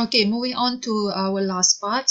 Okay, moving on to our last part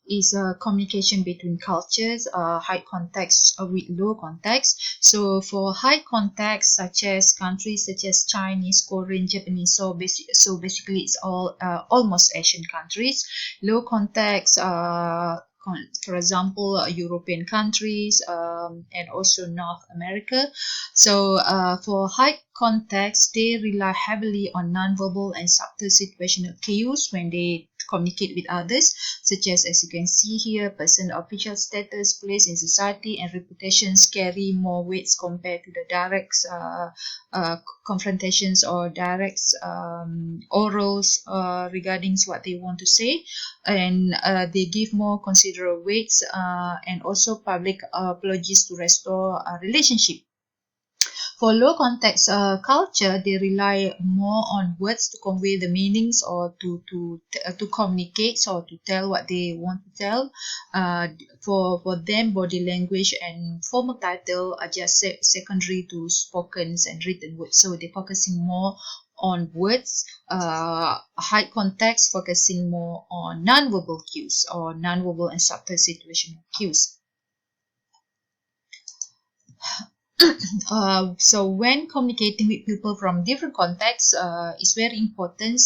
is communication between cultures, high context with low context. So for high context, such as countries such as Chinese, Korean, Japanese, so basically it's all almost Asian countries. Low context, for example, European countries and also North America. So for high context, they rely heavily on nonverbal and subtle situational cues when they communicate with others, such as you can see here, person of official status, place in society, and reputations carry more weights compared to the direct confrontations or direct orals regarding what they want to say, and they give more considerable weights and also public apologies to restore a relationship. For low context culture, they rely more on words to convey the meanings or to communicate or to tell what they want to tell. For them, body language and formal title are just secondary to spoken and written words. So they're focusing more on words. High context focusing more on nonverbal cues or nonverbal and subtle situational cues. So when communicating with people from different contexts, it's very important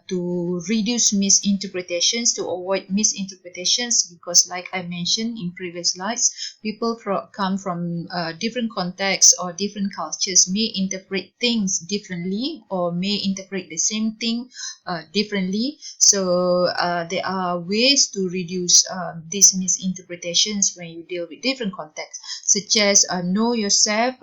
to reduce misinterpretations, to avoid misinterpretations, because like I mentioned in previous slides, people come from different contexts or different cultures may interpret things differently or may interpret the same thing differently. So there are ways to reduce these misinterpretations when you deal with different contexts, such as know yourself,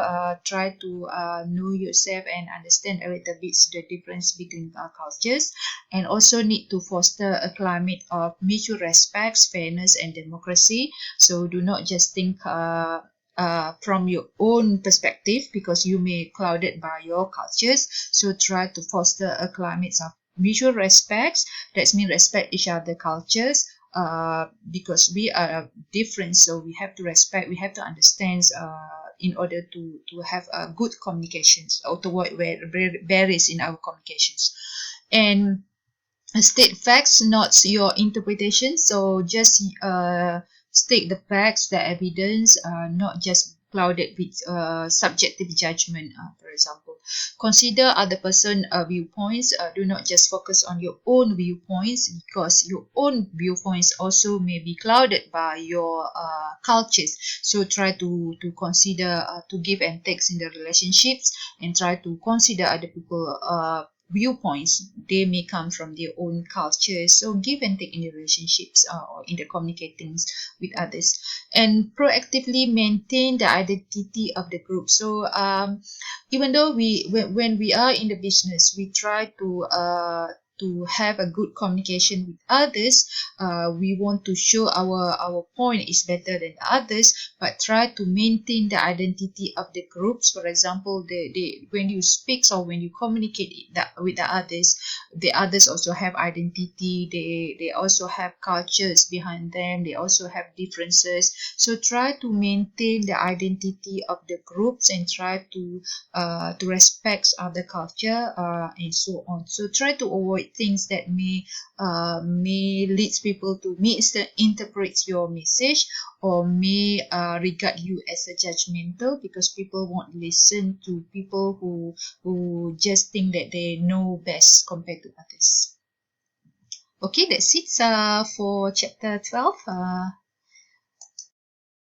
try to know yourself and understand a little bit the difference between cultures, and also need to foster a climate of mutual respect, fairness, and democracy. So do not just think from your own perspective, because you may clouded by your cultures. So try to foster a climate of mutual respect. That means respect each other cultures, because we are different, so we have to respect, we have to understand in order to have good communications or to avoid barriers in our communications. And state facts, not your interpretation. So just state the facts, the evidence, not just clouded with subjective judgment. For example, consider other person viewpoints. Do not just focus on your own viewpoints, because your own viewpoints also may be clouded by your cultures. So try to consider to give and takes in the relationships, and try to consider other people viewpoints. They may come from their own culture, so give and take in the relationships or in the communicating with others, and proactively maintain the identity of the group. So even though when we are in the business, we try to have a good communication with others. We want to show our point is better than others, but try to maintain the identity of the groups. For example, when you speak or when you communicate with the others also have identity. They also have cultures behind them. They also have differences. So try to maintain the identity of the groups, and try to respect other culture and so on. So try to avoid things that may lead people to misinterpret your message, or may regard you as a judgmental, because people won't listen to people who just think that they know best compared to others. Okay, that's it for chapter 12.